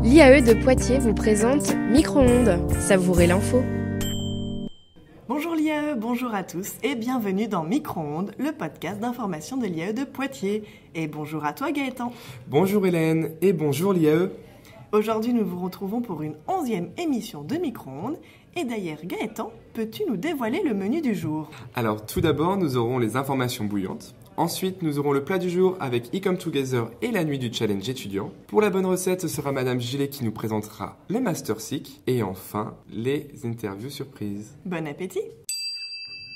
L'IAE de Poitiers vous présente Micro-ondes, savourez l'info. Bonjour l'IAE, bonjour à tous et bienvenue dans Micro-ondes, le podcast d'information de l'IAE de Poitiers. Et bonjour à toi Gaëtan. Bonjour Hélène et bonjour l'IAE. Aujourd'hui nous vous retrouvons pour une 11e émission de Micro-ondes. Et d'ailleurs Gaëtan, peux-tu nous dévoiler le menu du jour ? Alors tout d'abord nous aurons les informations bouillantes. Ensuite, nous aurons le plat du jour avec E-Come Together et la nuit du challenge étudiant. Pour la bonne recette, ce sera Madame Gillet qui nous présentera les Master Sick. Et enfin, les interviews surprises. Bon appétit !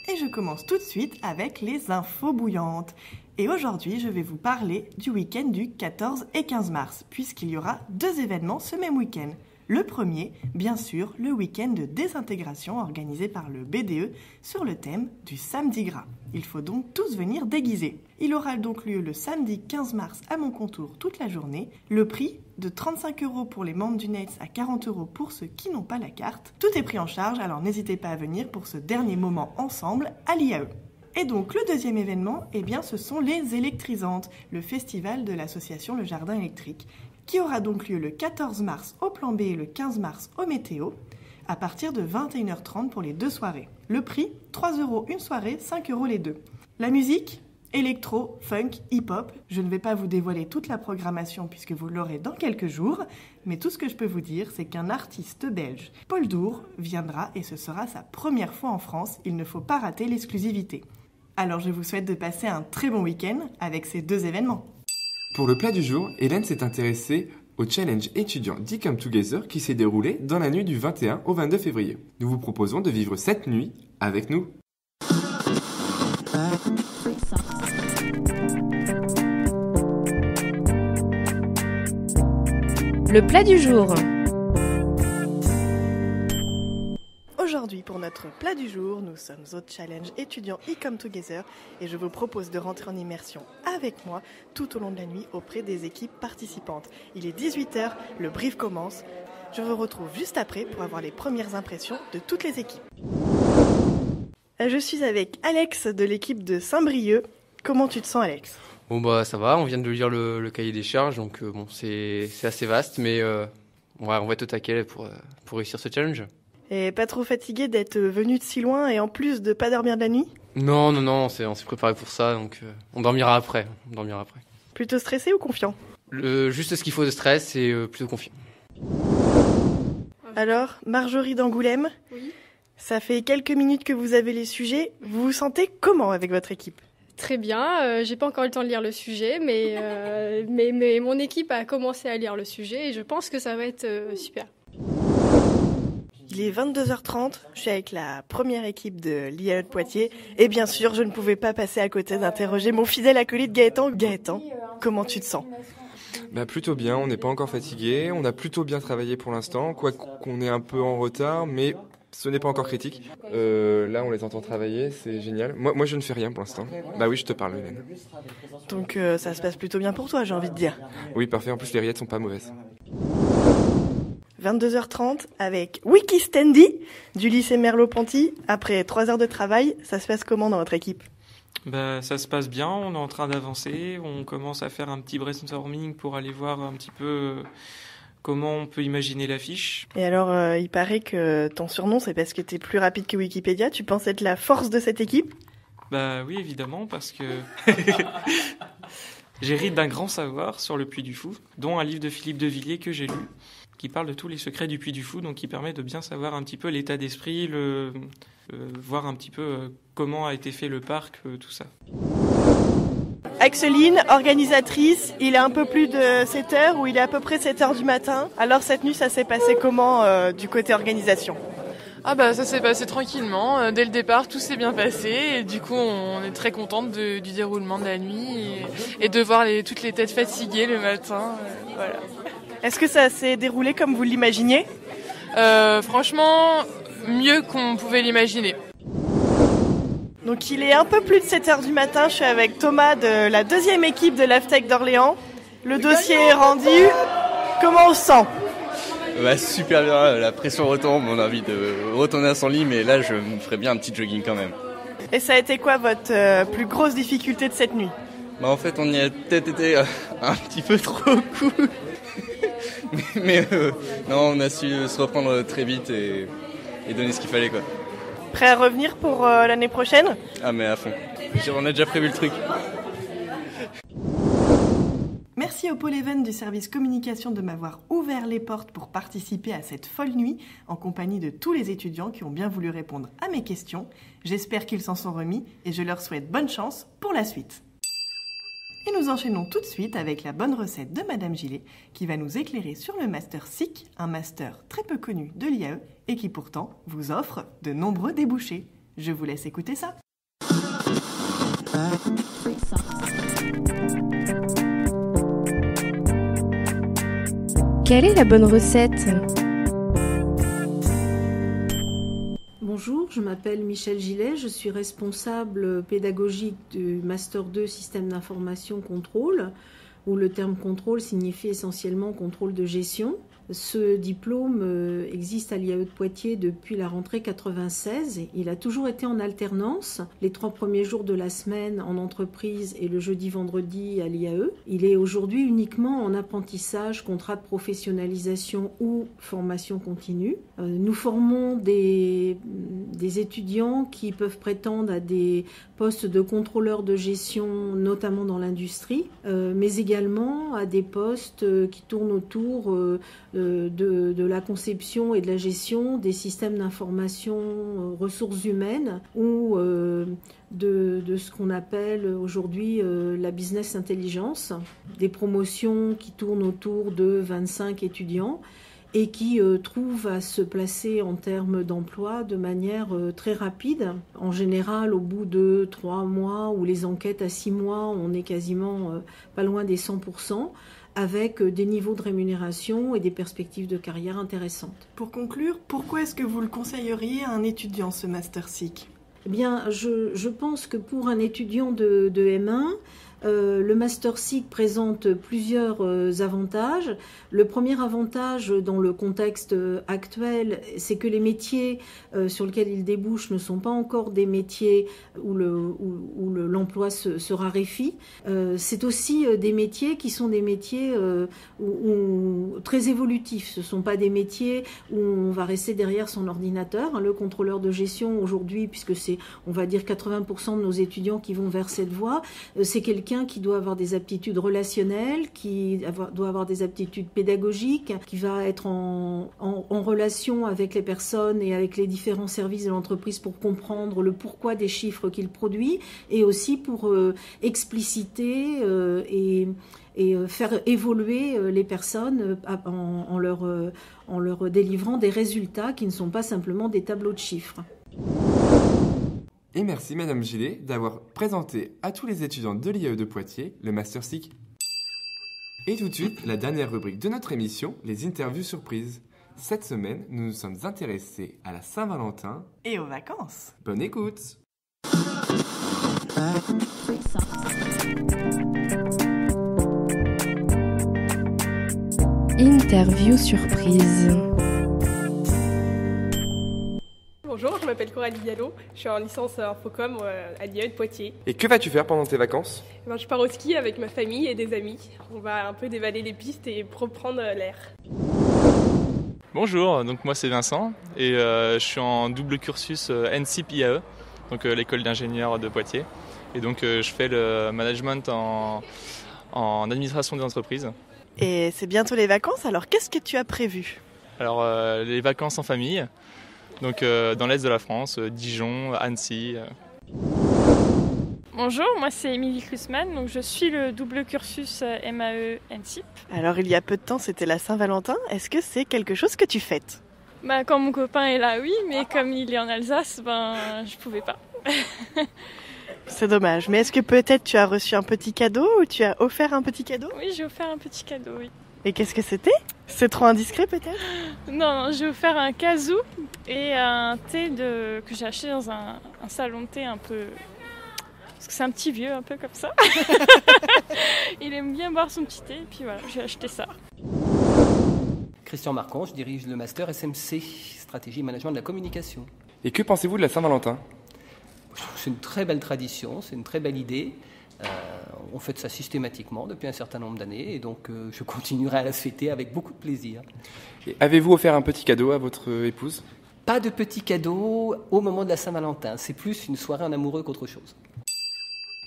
Et je commence tout de suite avec les infos bouillantes. Et aujourd'hui, je vais vous parler du week-end du 14 et 15 mars, puisqu'il y aura 2 événements ce même week-end. Le premier, bien sûr, le week-end de désintégration organisé par le BDE sur le thème du samedi gras. Il faut donc tous venir déguisés. Il aura donc lieu le samedi 15 mars à Moncontour toute la journée. Le prix, de 35 € pour les membres du NETS à 40 € pour ceux qui n'ont pas la carte. Tout est pris en charge, alors n'hésitez pas à venir pour ce dernier moment ensemble à l'IAE. Et donc le deuxième événement, ce sont les électrisantes, le festival de l'association Le Jardin électrique, qui aura donc lieu le 14 mars au Plan B et le 15 mars au Météo, à partir de 21h30 pour les 2 soirées. Le prix, 3 € une soirée, 5 € les deux. La musique, électro, funk, hip-hop. Je ne vais pas vous dévoiler toute la programmation puisque vous l'aurez dans quelques jours, mais tout ce que je peux vous dire, c'est qu'un artiste belge, Paul Dour, viendra et ce sera sa première fois en France. Il ne faut pas rater l'exclusivité. Alors je vous souhaite de passer un très bon week-end avec ces 2 événements. Pour le plat du jour, Hélène s'est intéressée au challenge étudiant d'E-Come Together qui s'est déroulé dans la nuit du 21 au 22 février. Nous vous proposons de vivre cette nuit avec nous. Le plat du jour. Aujourd'hui, pour notre plat du jour, nous sommes au challenge étudiant E-Come Together et je vous propose de rentrer en immersion avec moi tout au long de la nuit auprès des équipes participantes. Il est 18h, le brief commence. Je vous retrouve juste après pour avoir les premières impressions de toutes les équipes. Je suis avec Alex de l'équipe de Saint-Brieuc. Comment tu te sens, Alex ? Bon ça va, on vient de lire le cahier des charges, donc c'est assez vaste, mais on va être au taquet pour réussir ce challenge. Et pas trop fatigué d'être venu de si loin et en plus de pas dormir de la nuit ? Non, on s'est préparé pour ça, donc on dormira après. Plutôt stressé ou confiant ? Juste ce qu'il faut de stress et plutôt confiant. Alors, Marjorie d'Angoulême, oui. Ça fait quelques minutes que vous avez les sujets. Vous vous sentez comment avec votre équipe ? Très bien, j'ai pas encore eu le temps de lire le sujet, mais mon équipe a commencé à lire le sujet et je pense que ça va être super. Il est 22h30, je suis avec la première équipe de l'IAE de Poitiers et bien sûr, je ne pouvais pas passer à côté d'interroger mon fidèle acolyte Gaëtan. Gaëtan, comment tu te sens ? Plutôt bien, on n'est pas encore fatigué, on a plutôt bien travaillé pour l'instant, quoi qu'on est un peu en retard, mais ce n'est pas encore critique. Là, on les entend travailler, c'est génial. Moi, je ne fais rien pour l'instant. Bah oui, je te parle, Hélène. Donc ça se passe plutôt bien pour toi, j'ai envie de dire. Oui, parfait, en plus les rillettes sont pas mauvaises. 22h30 avec Wiki Standy du lycée Merleau-Ponty. Après 3 heures de travail, ça se passe comment dans votre équipe ? Ça se passe bien, on est en train d'avancer, on commence à faire un petit brainstorming pour aller voir un petit peu comment on peut imaginer l'affiche. Et alors, il paraît que ton surnom, c'est parce que tu es plus rapide que Wikipédia. Tu penses être la force de cette équipe ? Oui, évidemment, parce que j'hérite d'un grand savoir sur le Puy du Fou, dont un livre de Philippe de Villiers que j'ai lu, qui parle de tous les secrets du Puy du Fou, donc qui permet de bien savoir un petit peu l'état d'esprit, voir un petit peu comment a été fait le parc, tout ça. Axeline, organisatrice, il est un peu plus de 7h ou il est à peu près 7h du matin. Alors cette nuit, ça s'est passé comment du côté organisation ? Ça s'est passé tranquillement. Dès le départ, tout s'est bien passé. Et du coup, on est très contente du déroulement de la nuit et de voir toutes les têtes fatiguées le matin. Voilà. Est-ce que ça s'est déroulé comme vous l'imaginiez ? Franchement, mieux qu'on pouvait l'imaginer. Donc il est un peu plus de 7h du matin, je suis avec Thomas de la 2e équipe de l'AFTEC d'Orléans. Le dossier est rendu, comment on se sent ? Super bien, la pression retombe, on a envie de retourner à son lit, mais là je me ferais bien un petit jogging quand même. Et ça a été quoi votre plus grosse difficulté de cette nuit? En fait, on y a peut-être été un petit peu trop cool. mais non, on a su se reprendre très vite et donner ce qu'il fallait, quoi. Prêt à revenir pour l'année prochaine? Ah, mais à fond. On a déjà prévu le truc. Merci au pôle Even du service communication de m'avoir ouvert les portes pour participer à cette folle nuit en compagnie de tous les étudiants qui ont bien voulu répondre à mes questions. J'espère qu'ils s'en sont remis et je leur souhaite bonne chance pour la suite. Et nous enchaînons tout de suite avec la bonne recette de Madame Gillet qui va nous éclairer sur le Master SIC, un master très peu connu de l'IAE et qui pourtant vous offre de nombreux débouchés. Je vous laisse écouter ça. Quelle est la bonne recette? Bonjour, je m'appelle Michèle Gillet, je suis responsable pédagogique du Master 2 Système d'information contrôle, où le terme contrôle signifie essentiellement contrôle de gestion. Ce diplôme existe à l'IAE de Poitiers depuis la rentrée 96. Il a toujours été en alternance, les 3 premiers jours de la semaine en entreprise et le jeudi-vendredi à l'IAE. Il est aujourd'hui uniquement en apprentissage, contrat de professionnalisation ou formation continue. Nous formons des étudiants qui peuvent prétendre à des postes de contrôleurs de gestion, notamment dans l'industrie, mais également à des postes qui tournent autour de la conception et de la gestion des systèmes d'information ressources humaines ou de ce qu'on appelle aujourd'hui la business intelligence, des promotions qui tournent autour de 25 étudiants et qui trouvent à se placer en termes d'emploi de manière très rapide. En général, au bout de 3 mois ou les enquêtes à 6 mois, on est quasiment pas loin des 100%. Avec des niveaux de rémunération et des perspectives de carrière intéressantes. Pour conclure, pourquoi est-ce que vous le conseilleriez à un étudiant, ce Master SIC? Eh bien, je pense que pour un étudiant de M1, le Master SIC présente plusieurs avantages. Le premier avantage dans le contexte actuel, c'est que les métiers sur lesquels il débouche ne sont pas encore des métiers où l'emploi se raréfie. C'est aussi des métiers qui sont des métiers très évolutifs. Ce ne sont pas des métiers où on va rester derrière son ordinateur. Le contrôleur de gestion aujourd'hui, puisque c'est, on va dire, 80% de nos étudiants qui vont vers cette voie, c'est quelqu'un qui doit avoir des aptitudes relationnelles, doit avoir des aptitudes pédagogiques, qui va être en relation avec les personnes et avec les différents services de l'entreprise pour comprendre le pourquoi des chiffres qu'il produit et aussi pour expliciter et faire évoluer les personnes en leur délivrant des résultats qui ne sont pas simplement des tableaux de chiffres. Et merci Madame Gillet d'avoir présenté à tous les étudiants de l'IAE de Poitiers le Master SIC. Et tout de suite, la dernière rubrique de notre émission, les interviews surprises. Cette semaine, nous nous sommes intéressés à la Saint-Valentin et aux vacances. Bonne écoute. Interview surprise. Bonjour, je m'appelle Coralie Diallo, je suis en licence Infocom à l'IAE de Poitiers. Et que vas-tu faire pendant tes vacances ? Je pars au ski avec ma famille et des amis. On va un peu dévaler les pistes et reprendre l'air. Bonjour, donc moi c'est Vincent et je suis en double cursus NCIP IAE, donc l'école d'ingénieurs de Poitiers. Et donc je fais le management en administration des entreprises. Et c'est bientôt les vacances, alors qu'est-ce que tu as prévu ? Alors les vacances en famille. Donc dans l'est de la France, Dijon, Annecy. Bonjour, moi c'est Émilie Klusman, donc je suis le double cursus MAE NCIP. Alors il y a peu de temps c'était la Saint-Valentin, est-ce que c'est quelque chose que tu fêtes ? Quand mon copain est là oui, mais comme il est en Alsace, je pouvais pas. C'est dommage, mais est-ce que peut-être tu as reçu un petit cadeau ou tu as offert un petit cadeau ? Oui, j'ai offert un petit cadeau, oui. Et qu'est-ce que c'était ? C'est trop indiscret peut-être ? Non, j'ai offert un kazoo et un thé que j'ai acheté dans un salon de thé un peu... Parce que c'est un petit vieux, un peu comme ça. Il aime bien boire son petit thé, et puis voilà, j'ai acheté ça. Christian Marcon, je dirige le master SMC, Stratégie et Management de la Communication. Et que pensez-vous de la Saint-Valentin ? C'est une très belle tradition, c'est une très belle idée. On fête ça systématiquement depuis un certain nombre d'années et donc je continuerai à la fêter avec beaucoup de plaisir. Et avez-vous offert un petit cadeau à votre épouse ? Pas de petit cadeau au moment de la Saint-Valentin, c'est plus une soirée en amoureux qu'autre chose.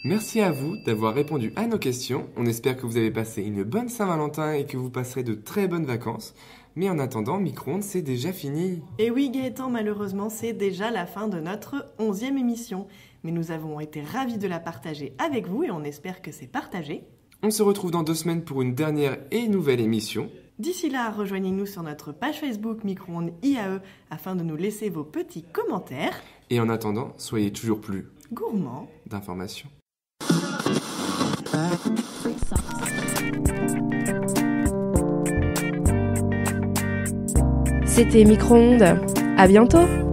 Merci à vous d'avoir répondu à nos questions. On espère que vous avez passé une bonne Saint-Valentin et que vous passerez de très bonnes vacances. Mais en attendant, Micro-ondes, c'est déjà fini. Et oui Gaëtan, malheureusement, c'est déjà la fin de notre 11e émission. Mais nous avons été ravis de la partager avec vous et on espère que c'est partagé. On se retrouve dans 2 semaines pour une dernière et nouvelle émission. D'ici là, rejoignez-nous sur notre page Facebook Micro-ondes IAE afin de nous laisser vos petits commentaires. Et en attendant, soyez toujours plus gourmands d'informations. C'était Micro-ondes. À bientôt!